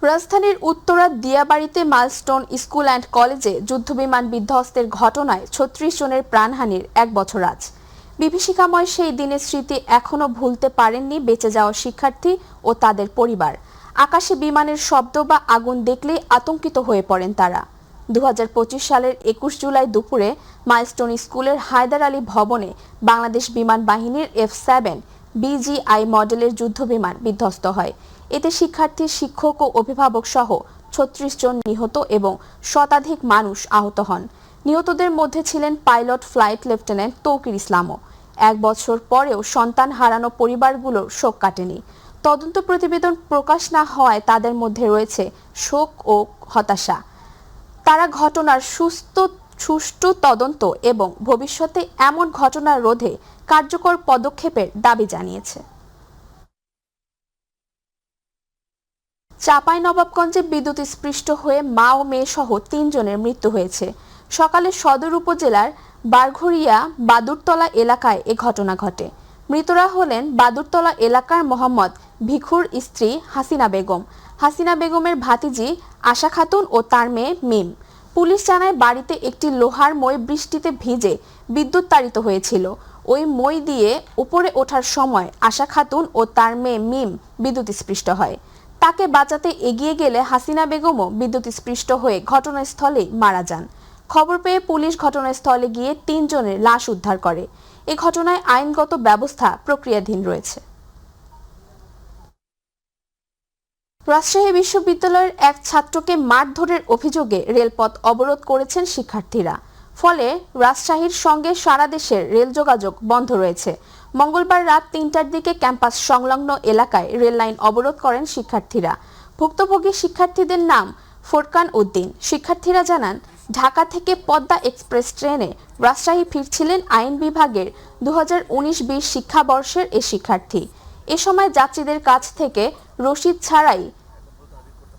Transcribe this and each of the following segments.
রাজধানীর Uttara দিয়াবাড়িতে milestone school and কলেজে যুদ্ধবিমান বিধ্বস্তের ঘটনায় ৩৬ জনের প্রাণহানির ১ বছর আজ। বিভীষিকাময় সেই দিনের স্মৃতি এখনো ভুলতে পারেননি বেঁচে যাওয়া শিক্ষার্থী ও তাদের পরিবার। আকাশে বিমানের শব্দ বা আগুন দেখলেই আতঙ্কিত হয়ে পড়েন তারা। ২০২৫ সালের ২১ জুলাই দুপুরে মাইলস্টোন স্কুলের হায়দার আলী ভবনে বাংলাদেশ বিমান বাহিনীর F-7 BGI মডেলের যুদ্ধবিমান বিধ্বস্ত হয়। এতে শিক্ষার্থী, শিক্ষক ও অভিভাবক সহ ৩৬ জন নিহত এবং শতাধিক মানুষ আহত হন। নিহতদের মধ্যে ছিলেন পাইলট ফ্লাইট লেফটেন্যান্ট তৌকির ইসলামও। ১ বছর পরেও সন্তান হারানো পরিবারগুলোর শোক কাটেনি। তদন্ত প্রতিবেদন প্রকাশ না হওয়ায় তাদের মধ্যে রয়েছে শোক ও হতাশা। তারা ঘটনার সুষ্ঠু তদন্ত এবং ভবিষ্যতে এমন ঘটনা রোধে কার্যকর পদক্ষেপের দাবি জানিয়েছে। চাঁপাইনবাবগঞ্জে বিদ্যুৎস্পৃষ্ট হয়ে মা ও মেয়ে সহ ৩ জনের মৃত্যু হয়েছে। সকালে সদর উপজেলার বারঘড়িয়া বাদুরতলা এলাকায় এ ঘটনা ঘটে। মৃতরা হলেন বাদুরতলা এলাকার মোহাম্মদ ভিখুর স্ত্রী হাসিনা বেগম, হাসিনা বেগমের ভাতিজি আশা খাতুন ও তার মেয়ে মিম। পুলিশ জানায় বাড়িতে একটি লোহার মই বৃষ্টিতে ভিজে বিদ্যুৎ তাড়িত হয়েছিল। ওই মই দিয়ে উপরে ওঠার সময় আশা খাতুন ও তার মেয়ে মিম বিদ্যুৎস্পৃষ্ট হয়। তাকে বাঁচাতে এগিয়ে গেলে হাসিনা বেগমও বিদ্যুৎস্পৃষ্ট হয়ে ঘটনাস্থলেই মারা যান। খবর পেয়ে পুলিশ ঘটনাস্থলে গিয়ে ৩ জনের লাশ উদ্ধার করে। এ ঘটনায় আইনগত ব্যবস্থা প্রক্রিয়াধীন রয়েছে। রাজশাহী বিশ্ববিদ্যালয়ের এক ছাত্রকে মারধরের অভিযোগে রেলপথ অবরোধ করেছেন শিক্ষার্থীরা। ফলে রাজশাহীর সঙ্গে সারা দেশের রেল যোগাযোগ বন্ধ রয়েছে। মঙ্গলবার রাত ৩টার দিকে ক্যাম্পাস সংলগ্ন এলাকায় রেল লাইন অবরোধ করেন শিক্ষার্থীরা। ভুক্তভোগী শিক্ষার্থীদের নাম ফোরকান উদ্দিন। শিক্ষার্থীরা জানান, ঢাকা থেকে পদ্মা এক্সপ্রেস ট্রেনে রাজশাহী ফিরছিলেন আইন বিভাগের ২০১৯-২০ শিক্ষাবর্ষের এ শিক্ষার্থী। এ সময় যাত্রীদের কাছ থেকে রসিদ ছাড়াই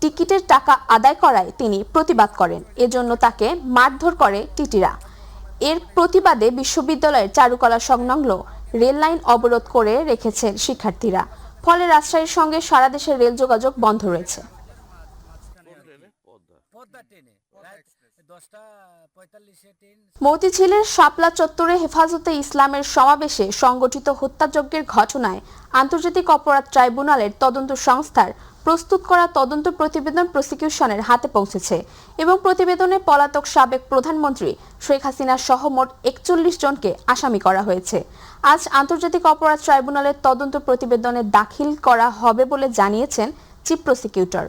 টিকিটের টাকা আদায় করায় তিনি প্রতিবাদ করেন। এজন্য তাকে মারধর করে টিটিরা। এর প্রতিবাদে বিশ্ববিদ্যালয়ের চারুকলা সংলগ্ন রেল লাইন অবরোধ করে রেখেছেন শিক্ষার্থীরা। ফলে রাজশাহীর সঙ্গে সারা দেশের রেল যোগাযোগ বন্ধ রয়েছে। মতিঝিলের শাপলা চত্বরে হেফাজতে ইসলামের সমাবেশে সংগঠিত হত্যাযজ্ঞের ঘটনায় আন্তর্জাতিক অপরাধ ট্রাইব্যুনালের তদন্ত সংস্থার প্রস্তুত করা তদন্ত প্রতিবেদন প্রসিকিউশনের হাতে পৌঁছেছে এবং প্রতিবেদনে পলাতক সাবেক প্রধানমন্ত্রী শেখ হাসিনা সহ মোট ৪১ জনকে আসামি করা হয়েছে। আজ আন্তর্জাতিক অপরাধ ট্রাইব্যুনালের তদন্ত প্রতিবেদনে দাখিল করা হবে বলে জানিয়েছেন চিফ প্রসিকিউটর।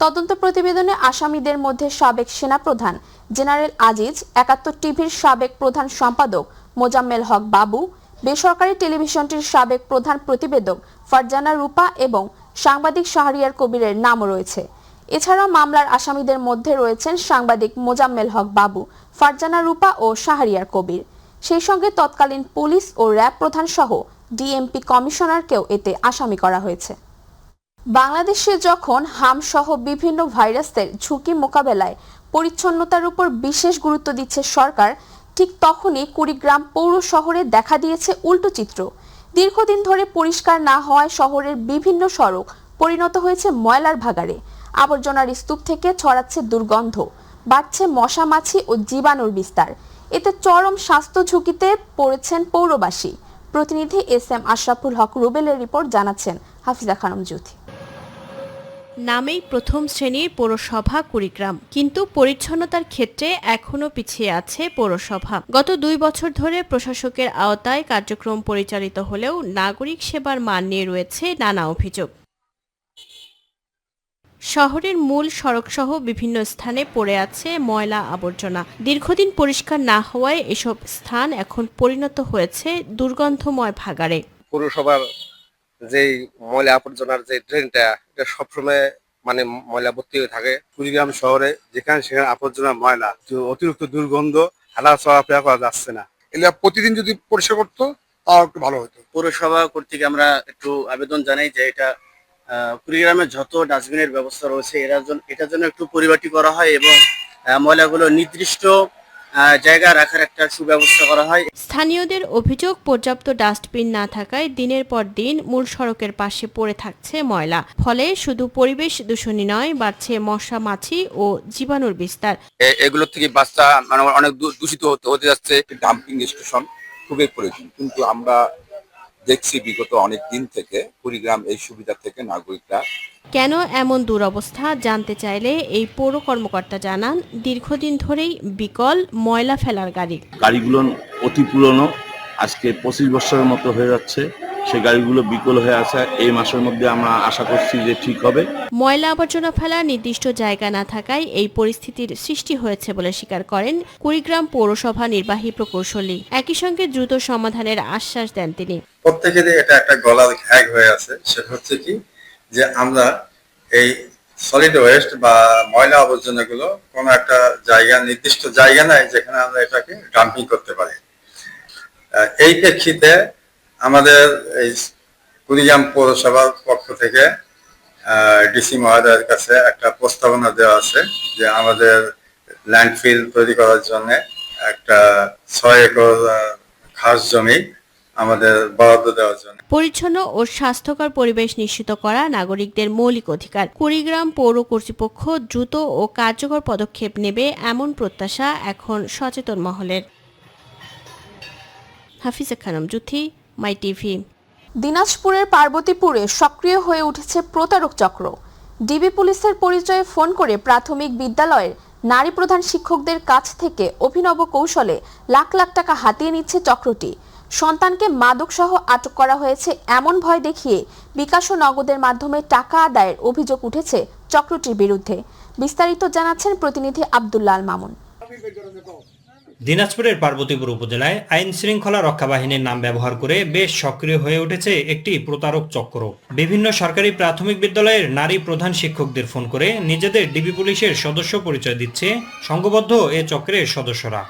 তদন্ত প্রতিবেদনে আসামিদের মধ্যে সাবেক সেনাপ্রধান জেনারেল আজিজ, ৭১ টিভির সাবেক প্রধান সম্পাদক মোজাম্মেল হক বাবু, বেসরকারি টেলিভিশনটির সাবেক প্রধান প্রতিবেদক ফারজানা রূপা এবং সাংবাদিক শাহরিয়ার কবিরের নামও রয়েছে। এছাড়াও মামলার আসামিদের মধ্যে রয়েছেন সাংবাদিক মোজাম্মেল হক বাবু, ফারজানা রূপা ও শাহরিয়ার কবির। সেই সঙ্গে তৎকালীন পুলিশ ও র্যাব প্রধান সহ ডিএমপি কমিশনারকেও এতে আসামি করা হয়েছে। বাংলাদেশে যখন হামসহ বিভিন্ন ভাইরাসের ঝুঁকি মোকাবেলায় পরিচ্ছন্নতার উপর বিশেষ গুরুত্ব দিচ্ছে সরকার, ঠিক তখনই কুড়িগ্রাম পৌর শহরে দেখা দিয়েছে উল্টো চিত্র। দীর্ঘদিন ধরে পরিষ্কার না হওয়ায় শহরের বিভিন্ন সড়ক পরিণত হয়েছে ময়লার ভাগাড়ে। আবর্জনার স্তূপ থেকে ছড়াচ্ছে দুর্গন্ধ, বাড়ছে মশা মাছি ও জীবাণুর বিস্তার। এতে চরম স্বাস্থ্য ঝুঁকিতে পড়েছেন পৌরবাসী। প্রতিনিধি SM আশরাফুল হক রুবেলের রিপোর্ট, জানাচ্ছেন হাফিজা খানম জ্যোতি। নামেই প্রথম শ্রেণীর পৌরসভা কুড়িগ্রাম, কিন্তু পরিচ্ছন্নতার ক্ষেত্রে এখনও পিছিয়ে আছে পৌরসভা। গত ২ বছর ধরে প্রশাসকের আওতায় কার্যক্রম পরিচালিত হলেও নাগরিক সেবার মান নিয়ে রয়েছে নানা অভিযোগ। শহরের মূল সড়কসহ বিভিন্ন স্থানে পড়ে আছে ময়লা আবর্জনা। দীর্ঘদিন পরিষ্কার না হওয়ায় এসব স্থান এখন পরিণত হয়েছে দুর্গন্ধময় ভাগাড়ে। পৌরসভার যেই ময়লা আবর্জনার যে ড্রেনটা, এটা সবসময় ময়লা ভর্তি হয়ে থাকে। কুড়িগ্রাম শহরে যেখানে সেখানে আবর্জনা ময়লা, অতিরিক্ত দুর্গন্ধ, হাঁটা চলাফেরা করা যাচ্ছে না। এগুলা প্রতিদিন যদি পরিষ্কার করতো তাও একটু ভালো হতো। পৌরসভা কর্তৃক আমরা একটু আবেদন জানাই যে এটা কুড়িগ্রামের যত ডাস্টবিনের ব্যবস্থা রয়েছে এটার জন্য একটু পরিপাটি করা হয় এবং ময়লাগুলো নির্দিষ্ট জায়গা রাখার একটা সুব্যবস্থা করা হয়। স্থানীয়দের অভিযোগ, পর্যাপ্ত ডাস্টবিন না থাকায় দিনের পর দিন মূল সড়কের পাশে পড়ে থাকছে ময়লা। ফলে শুধু পরিবেশ দূষণই নয়, বাড়ছে মশা, মাছি ও জীবাণুর বিস্তার। এগুলো থেকে বাচ্চা মানে অনেক দূষিত হতে যাচ্ছে। ডাম্পিং স্টেশন খুবই প্রয়োজন, কিন্তু আমরা দেখছি বিগত অনেক দিন থেকে কুড়িগ্রাম এই সুবিধা থেকে নাগরিকরা। কেন এমন দুরবস্থা জানতে চাইলে এই পৌর কর্মকর্তা জানান, দীর্ঘদিন ধরেই বিকল ময়লা ফেলার গাড়ি। গাড়িগুলো অতি পুরনো, আজকে 25 বছরের মতো হয়ে যাচ্ছে। সেই গাড়িগুলো বিকল হয়ে আছে। এই মাসের মধ্যে আমরা আশা করছি যে ঠিক হবে। ময়লা আবর্জনা ফেলার নির্দিষ্ট জায়গা না থাকায় এই পরিস্থিতির সৃষ্টি হয়েছে বলে স্বীকার করেন কুড়িগ্রাম পৌরসভা নির্বাহী প্রকৌশলী। একই সঙ্গে দ্রুত সমাধানের আশ্বাস দেন তিনি। প্রত্যেকেরই এটা একটা গলার ঘ্যাগ হয়ে আছে, সেটা হচ্ছে কি যে আমরা এই সলিড ওয়েস্ট বা ময়লা আবর্জনাগুলো কোনো একটা জায়গা, নির্দিষ্ট জায়গা নাই যেখানে আমরা এটাকে ডাম্পিং করতে পারি। এই প্রেক্ষিতে আমাদের এই কুড়িগ্রাম পৌরসভার পক্ষ থেকে ডিসি মহোদয়ের কাছে একটা প্রস্তাবনা দেওয়া আছে যে আমাদের ল্যান্ডফিল তৈরি করার জন্য একটা 6 একর খাস জমি আমাদের বরাদ্দ দেওয়ার জন্য। পরিচ্ছন্ন ও স্বাস্থ্যকর পরিবেশ নিশ্চিত করা নাগরিকদের মৌলিক অধিকার। কুড়িগ্রাম পৌর কর্তৃপক্ষ দ্রুত ও কার্যকর পদক্ষেপ নেবে এমন প্রত্যাশা এখন সচেতন মহলের। হাফিজা খানম জুথি, মাই টিভি। দিনাজপুরের পার্বতীপুরে সক্রিয় হয়ে উঠেছে প্রতারক চক্র। ডিবি পুলিশের পরিচয়ে ফোন করে প্রাথমিক বিদ্যালয়ের নারী প্রধান শিক্ষকদের কাছ থেকে অভিনব কৌশলে লাখ লাখ টাকা হাতিয়ে নিচ্ছে চক্রটি। সন্তানকে মাদকসহ আটক করা হয়েছে এমন ভয় দেখিয়ে বিকাশ ও নগদের মাধ্যমে টাকা আদায়ের অভিযোগ উঠেছে চক্রটির বিরুদ্ধে। বিস্তারিত জানাচ্ছেন প্রতিনিধি আব্দুল্লাহ আল মামুন। দিনাজপুরের পার্বতীপুর উপজেলায় আইন শৃঙ্খলা রক্ষা বাহিনীর নাম ব্যবহার করে বেশ সক্রিয় হয়ে উঠেছে একটি প্রতারক চক্র। বিভিন্ন সরকারি প্রাথমিক বিদ্যালয়ের নারী প্রধান শিক্ষকদের ফোন করে নিজেদের ডিবি পুলিশের সদস্য পরিচয় দিচ্ছে সংঘবদ্ধ এ চক্রের সদস্যরা।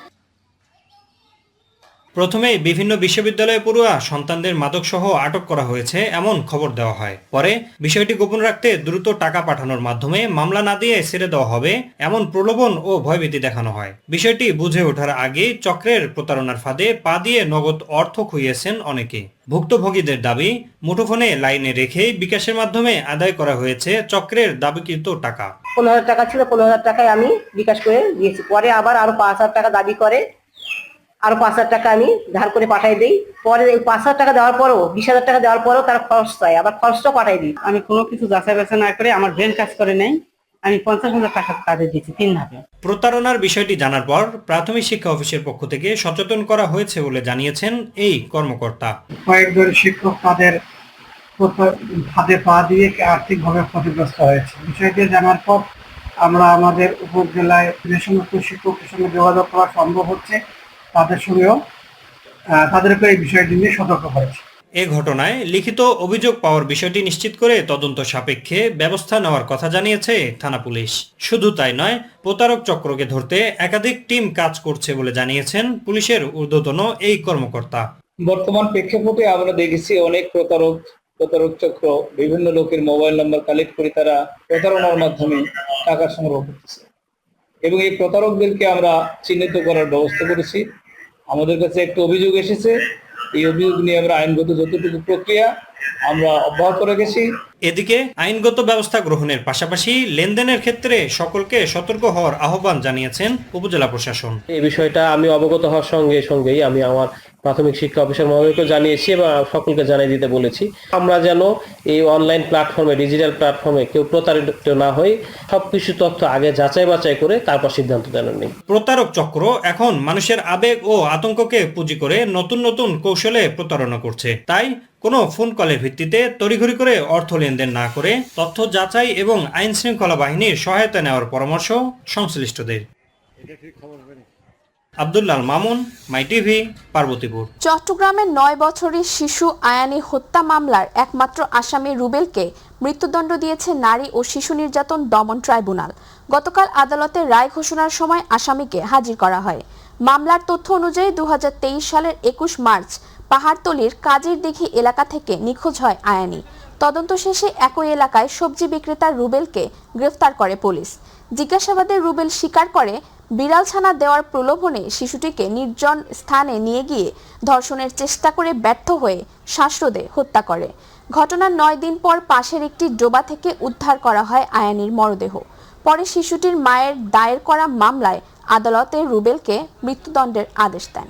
প্রথমে বিভিন্ন বিশ্ববিদ্যালয়ে পড়ুয়া সন্তানদের মাদকসহ আটক করা হয়েছে এমন খবর দেওয়া হয়। পরে বিষয়টি গোপন রাখতে দ্রুত টাকা পাঠানোর মাধ্যমে মামলা না দিয়ে ছেড়ে দেওয়া হবে এমন প্রলোভন ও ভয়ভীতি দেখানো হয়। বিষয়টি বুঝে ওঠার আগে চক্রের প্রতারণার ফাঁদে পা দিয়ে নগদ অর্থ খুইয়েছেন অনেকে। ভুক্তভোগীদের দাবি, মুঠোফোনে লাইনে রেখে বিকাশের মাধ্যমে আদায় করা হয়েছে চক্রের দাবিকৃত টাকা। 15,000 টাকা ছিল, 15,000 টাকায় আমি বিকাশ করে দিয়েছি। পরে আবার আরো 5,000 টাকা দাবি করে, আরো 5,000 টাকা আমি ধার করে পাঠাই দিই। পরে এই 5,000 টাকা দেওয়ার পরও, 20,000 টাকা দেওয়ার পরও তার খরচ চাই, আবার খরচটা পাঠাই দিই। আমি কোনো কিছু যাচাই বাছাই না করে আমার ব্রেন কাজ করে নাই, আমি 50,000 টাকা কাজে দিয়েছি 3 ধাপে। প্রতারণার বিষয়টি জানার পর প্রাথমিক শিক্ষা অফিসের পক্ষ থেকে সচেতন করা হয়েছে বলে জানিয়েছেন এই কর্মকর্তা। কয়েকজন শিক্ষক তাদের ফাঁদে পা দিয়ে আর্থিকভাবে ক্ষতিগ্রস্ত হয়েছে। বিষয়টি জানার পর আমরা আমাদের উপজেলায় যে সমস্ত শিক্ষকের সঙ্গে যোগাযোগ করা সম্ভব হচ্ছে তাদেরকে এই বিষয়টি নিয়ে সতর্ক করেছে। এ ঘটনায় লিখিত অভিযোগ পাওয়ার বিষয়টি নিশ্চিত করে তদন্ত সাপেক্ষে ব্যবস্থা নেওয়ার কথা জানিয়েছে থানা পুলিশ। শুধু তাই নয়, প্রতারক চক্রকে ধরতে একাধিক টিম কাজ করছে বলে জানিয়েছেন পুলিশের ঊর্ধ্বতন এই কর্মকর্তা। বর্তমান প্রেক্ষাপটে আমরা দেখেছি অনেক প্রতারক চক্র বিভিন্ন লোকের মোবাইল নাম্বার কালেক্ট করে তারা প্রতারণার মাধ্যমে টাকা সংগ্রহ করতেছে এবং এই প্রতারকদেরকে আমরা চিহ্নিত করার ব্যবস্থা করেছি। আমাদের কাছে একটা অভিযোগ এসেছে, এই অভিযোগ নিয়ে আমরা আইনগত যতটুকু প্রক্রিয়া আমরা অব্যাহত রেখেছি। এদিকে আইনগত ব্যবস্থা গ্রহণের পাশাপাশি লেনদেনের ক্ষেত্রে সকলকে সতর্ক হওয়ার আহ্বান জানিয়েছেন উপজেলা প্রশাসন। এই বিষয়টা আমি অবগত হওয়ার সঙ্গেই আমি আমার প্রাথমিক শিক্ষা অফিসার মহোদয়কে জানিয়েছি এবং সকলকে জানিয়ে দিতে বলেছি। আমরা যেন এই অনলাইন প্ল্যাটফর্মে, ডিজিটাল প্ল্যাটফর্মে কেউ প্রতারিত না হই, সবকিছু তথ্য আগে যাচাই বাছাই করে তারপর সিদ্ধান্ত নেই। প্রতারক চক্র এখন মানুষের আবেগ ও আতঙ্ককে পুঁজি করে নতুন নতুন কৌশলে প্রতারণা করছে। তাই কোনো ফোন কলের ভিত্তিতে তড়িঘড়ি করে অর্থ লেনদেন না করে তথ্য যাচাই এবং আইন শৃঙ্খলা বাহিনীর সহায়তা নেওয়ার পরামর্শ সংশ্লিষ্টদের। আব্দুল্লাহ মামুন, মাই টিভি, পার্বতীপুর। চট্টগ্রামের 9 বছরের শিশু আয়ানি হত্যা মামলার একমাত্র আসামি রুবেলকে মৃত্যুদণ্ড দিয়েছে নারী ও শিশু নির্যাতন দমন ট্রাইব্যুনাল। গতকাল আদালতের রায় ঘোষণার সময় আসামিকে হাজির করা হয়। মামলার তথ্য অনুযায়ী 2023 সালের 21 মার্চ পাহাড়তলির কাজীর দিঘি এলাকা থেকে নিখোঁজ হয় আয়ানি। তদন্ত শেষে একই এলাকায় সবজি বিক্রেতা রুবেলকে গ্রেফতার করে পুলিশ। জিজ্ঞাসাবাদে রুবেল স্বীকার করে বিড়াল ছানা দেওয়ার প্রলোভনে শিশুটিকে নির্জন স্থানে নিয়ে গিয়ে ধর্ষণের চেষ্টা করে ব্যর্থ হয়ে শ্বাসরোধে হত্যা করে। ঘটনার 9 দিন পর পাশের একটি ডোবা থেকে উদ্ধার করা হয় আয়ানির মরদেহ। পরে শিশুটির মায়ের দায়ের করা মামলায় আদালতে রুবেলকে মৃত্যুদণ্ডের আদেশ দেন।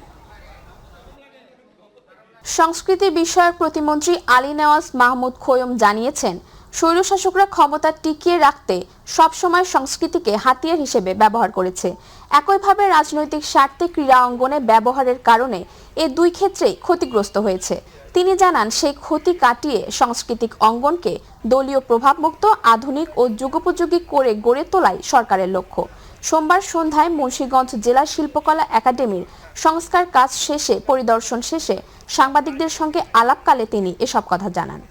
সংস্কৃতি বিষয়ক প্রতিমন্ত্রী আলী নেওয়াজ মাহমুদ খোয়ম জানিয়েছেন, স্বৈরশাসকরা ক্ষমতা টিকিয়ে রাখতে সবসময় সংস্কৃতিকে হাতিয়ার হিসেবে ব্যবহার করেছে। একইভাবে রাজনৈতিক স্বার্থে ক্রীড়া অঙ্গনে ব্যবহারের কারণে এই দুই ক্ষেত্রেই ক্ষতিগ্রস্ত হয়েছে। তিনি জানান, সেই ক্ষতি কাটিয়ে সাংস্কৃতিক অঙ্গনকে দলীয় প্রভাবমুক্ত, আধুনিক ও যুগোপযোগী করে গড়ে তোলাই সরকারের লক্ষ্য। সোমবার সন্ধ্যায় মুন্সিগঞ্জ জেলা শিল্পকলা একাডেমির সংস্কার কাজ শেষে পরিদর্শন শেষে সাংবাদিকদের সঙ্গে আলাপকালে তিনি এসব কথা জানান।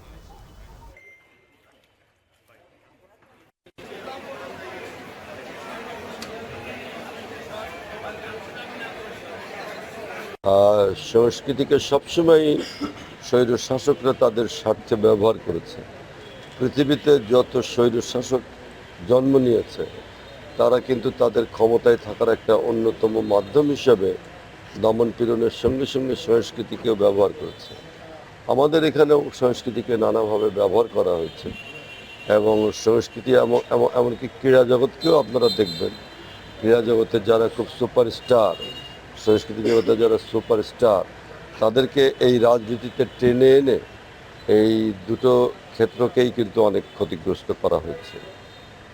সংস্কৃতিকে সবসময় স্বৈরশাসকরা তাদের স্বার্থে ব্যবহার করেছে। পৃথিবীতে যত স্বৈরশাসক জন্ম নিয়েছে তারা কিন্তু তাদের ক্ষমতায় থাকার একটা অন্যতম মাধ্যম হিসেবে দমন পীড়নের সঙ্গে সঙ্গে সংস্কৃতিকেও ব্যবহার করেছে। আমাদের এখানেও সংস্কৃতিকে নানাভাবে ব্যবহার করা হয়েছে এবং সংস্কৃতি এমনকি ক্রীড়া জগৎকেও আপনারা দেখবেন, ক্রীড়া জগতে যারা খুব সুপারস্টার, সংস্কৃতি জগতে যারা সুপারস্টার, তাদেরকে এই রাজনীতিতে টেনে এনে এই দুটো ক্ষেত্রকেই কিন্তু অনেক ক্ষতিগ্রস্ত করা হয়েছে।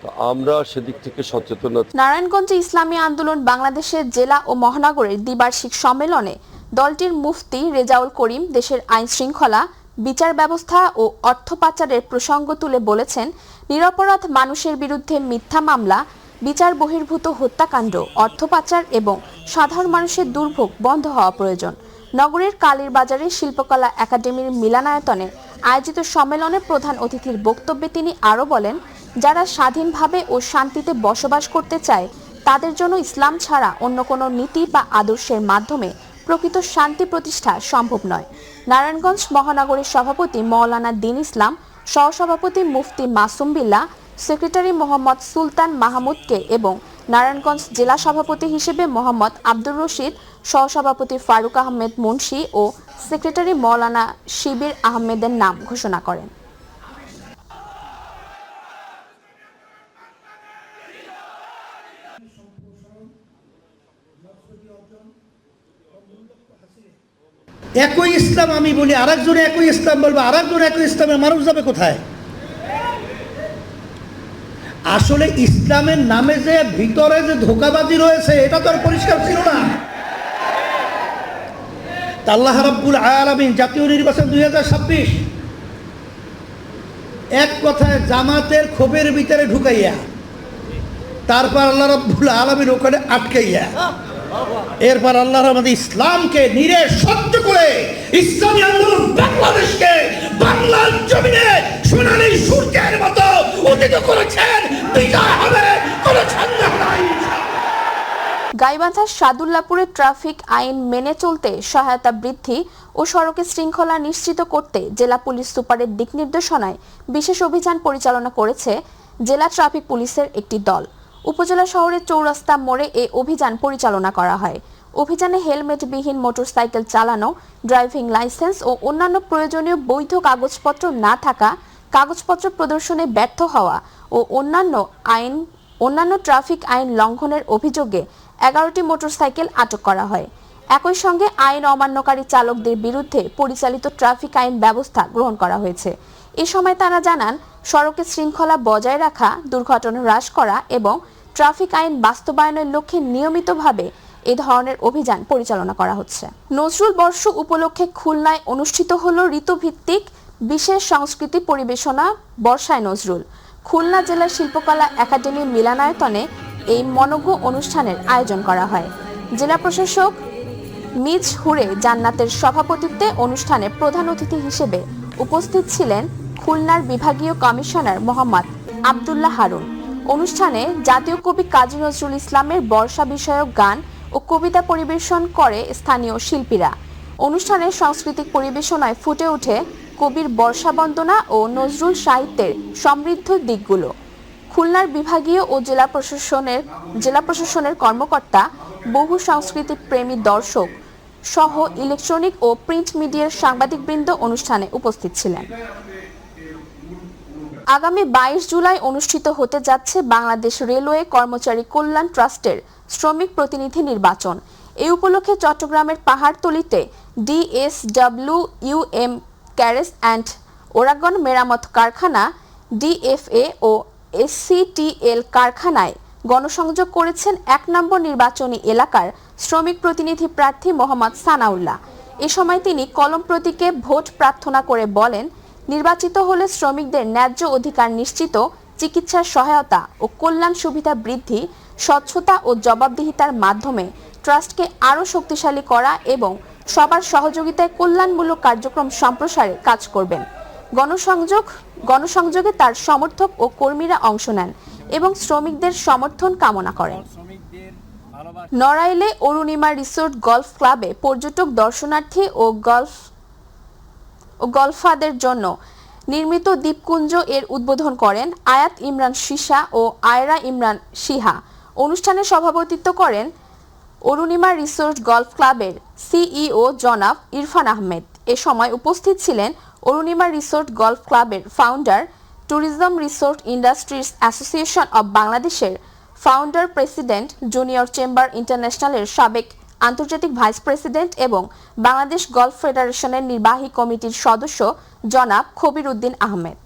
তো আমরা সেদিক থেকে সচেতন আছি। নারায়ণগঞ্জে ইসলামী আন্দোলন বাংলাদেশের জেলা ও মহানগরের দ্বিবার্ষিক সম্মেলনে দলটির মুফতি রেজাউল করিম দেশের আইন শৃঙ্খলা, বিচার ব্যবস্থা ও অর্থ পাচারের প্রসঙ্গ তুলে বলেছেন, নিরপরাধ মানুষের বিরুদ্ধে মিথ্যা মামলা, বিচার বহির্ভূত হত্যাকাণ্ড, অর্থ পাচার এবং সাধারণ মানুষের দুর্ভোগ বন্ধ হওয়া প্রয়োজন। নগরের কালীর বাজারে শিল্পকলা একাডেমির মিলনায়তনে আয়োজিত সম্মেলনে প্রধান অতিথির বক্তব্যে তিনি আরও বলেন, যারা স্বাধীনভাবে ও শান্তিতে বসবাস করতে চায় তাদের জন্য ইসলাম ছাড়া অন্য কোনো নীতি বা আদর্শের মাধ্যমে প্রকৃত শান্তি প্রতিষ্ঠা সম্ভব নয়। নারায়ণগঞ্জ মহানগরের সভাপতি মওলানা দ্বীন ইসলাম, সহসভাপতি মুফতি মাসুম বিল্লাহ, সেক্রেটারি মোহাম্মদ সুলতান মাহমুদকে এবং নারায়ণগঞ্জ জেলা সভাপতি হিসেবে মোহাম্মদ আব্দুর রশিদ, সহসভাপতি ফারুক আহমেদ মুন্সি ও সেক্রেটারি মওলানা শিবির আহমেদের নাম ঘোষণা করেন। একই ইসলাম আমি বলি, আরেকজনে একই ইসলাম বলবে, আরেকজন একই ইসলামের মানুষ যাবে কোথায়? আসলে ইসলামের নামে যে ভিতরে যে ধোঁকাবাজি রয়েছে এটা তো আর পরিষ্কার ছিল না। আল্লাহ রাব্বুল আলামিন জাতীয় নির্বাচন 2026 এক কথায় জামাতের ক্ষোভের ভিতরে ঢুকাইয়া, তারপর আল্লাহ রাব্বুল আলামিন ওখানে আটকাইয়া, এরপর আল্লাহ আমাদের ইসলামকে নিরে সহ্য করে ইসলামী আন্দোলন বাংলাদেশকে বাংলার জমিনে সোনালী সূর্যের মতো উদিত করেছেন। বিজয় হবে, কোনো সন্দেহ নাই। গাইবান্ধার সাদুল্লাপুরে ট্রাফিক আইন মেনে চলতে সহায়তা বৃদ্ধি ও সড়কে শৃঙ্খলা নিশ্চিত করতে জেলা পুলিশ সুপারের দিক নির্দেশনায় বিশেষ অভিযান পরিচালনা করেছে জেলা ট্রাফিক পুলিশের একটি দল। উপজেলা শহরের চৌরাস্তা মোড়ে এই অভিযান পরিচালনা করা হয়। অভিযানে হেলমেটবিহীন মোটরসাইকেল চালানো, ড্রাইভিং লাইসেন্স ও অন্যান্য প্রয়োজনীয় বৈধ কাগজপত্র না থাকা, কাগজপত্র প্রদর্শনে ব্যর্থ হওয়া ও অন্যান্য ট্রাফিক আইন লঙ্ঘনের অভিযোগে 11টি মোটরসাইকেল আটক করা হয়। একই সঙ্গে আইন অমান্যকারী চালকদের বিরুদ্ধে পরিচালিত ট্রাফিক আইন ব্যবস্থা গ্রহণ করা হয়েছে। এ সময় তারা জানান, সড়কে শৃঙ্খলা বজায় রাখা, দুর্ঘটনা হ্রাস করা এবং ট্রাফিক আইন বাস্তবায়নের লক্ষ্যে নিয়মিতভাবে এই ধরনের অভিযান পরিচালনা করা হচ্ছে। নজরুল বর্ষ উপলক্ষে খুলনায় অনুষ্ঠিত হলো ঋতুভিত্তিক বিশেষ সংস্কৃতি পরিবেশনা বর্ষায় নজরুল। খুলনা জেলা শিল্পকলা একাডেমি মিলনায়তনে এই মনোজ্ঞ অনুষ্ঠানের আয়োজন করা হয়। জেলা প্রশাসক মিজ হুরে জান্নাতের সভাপতিত্বে অনুষ্ঠানে প্রধান অতিথি হিসেবে উপস্থিত ছিলেন খুলনার বিভাগীয় কমিশনার মোহাম্মদ আব্দুল্লাহ হারুন। অনুষ্ঠানে জাতীয় কবি কাজী নজরুল ইসলামের বর্ষা বিষয়ক গান ও কবিতা পরিবেশন করে স্থানীয় শিল্পীরা। অনুষ্ঠানের সাংস্কৃতিক পরিবেশনায় ফুটে ওঠে কবির বর্ষা বন্দনা ও নজরুল সাহিত্যের সমৃদ্ধ দিকগুলো। খুলনার বিভাগীয় ও জেলা প্রশাসনের কর্মকর্তা, বহু সংস্কৃতি প্রেমী দর্শক সহ ইলেকট্রনিক ও প্রিন্ট মিডিয়ার সাংবাদিকবৃন্দ অনুষ্ঠানে উপস্থিত ছিলেন। আগামী 22 জুলাই অনুষ্ঠিত হতে যাচ্ছে বাংলাদেশ রেলওয়ে কর্মচারী কল্যাণ ট্রাস্টের শ্রমিক প্রতিনিধি নির্বাচন। এই উপলক্ষে চট্টগ্রামের পাহাড়তলীতে DSWUM ক্যারেজ অ্যান্ড ওরাগন মেরামত কারখানা, DFA ও SCTL কারখানায় গণসংযোগ করেছেন 1 নম্বর নির্বাচনী এলাকার শ্রমিক প্রতিনিধি প্রার্থী মোহাম্মদ সানাউল্লাহ। এ সময় তিনি কলম প্রতীকে ভোট প্রার্থনা করে বলেন, নির্বাচিত হলে শ্রমিকদের ন্যায্য অধিকার নিশ্চিত, চিকিৎসার সহায়তা ও কল্যাণ সুবিধা বৃদ্ধি, স্বচ্ছতা ও জবাবদিহিতার মাধ্যমে ট্রাস্টকে আরও শক্তিশালী করা এবং সবার সহযোগিতায় কল্যাণমূলক কার্যক্রম সম্প্রসারে কাজ করবেন। গণসংযোগে তার সমর্থক ও কর্মীরা অংশ নেন এবং শ্রমিকদের সমর্থন কামনা করেন। নড়াইলে অরুণিমা রিসোর্ট গলফ ক্লাবে পর্যটক, দর্শনার্থী ও গলফারদের জন্য নির্মিত দ্বীপপুঞ্জ এর উদ্বোধন করেন আয়াত ইমরান শিশা ও আয়রা ইমরান সিহা। অনুষ্ঠানে সভাপতিত্ব করেন অরুণিমা রিসোর্ট গলফ ক্লাবের CEO জনাব ইরফান আহমেদ। এ সময় উপস্থিত ছিলেন অরুণিমা রিসোর্ট গলফ ক্লাবের founder, tourism resort industries association of বাংলাদেশের ফাউন্ডার প্রেসিডেন্ট, জুনিয়র চেম্বার ইন্টারন্যাশনালের সাবেক আন্তর্জাতিক ভাইস প্রেসিডেন্ট এবং বাংলাদেশ গলফ ফেডারেশনের নির্বাহী কমিটির সদস্য জনাব খবির উদ্দিন আহমেদ।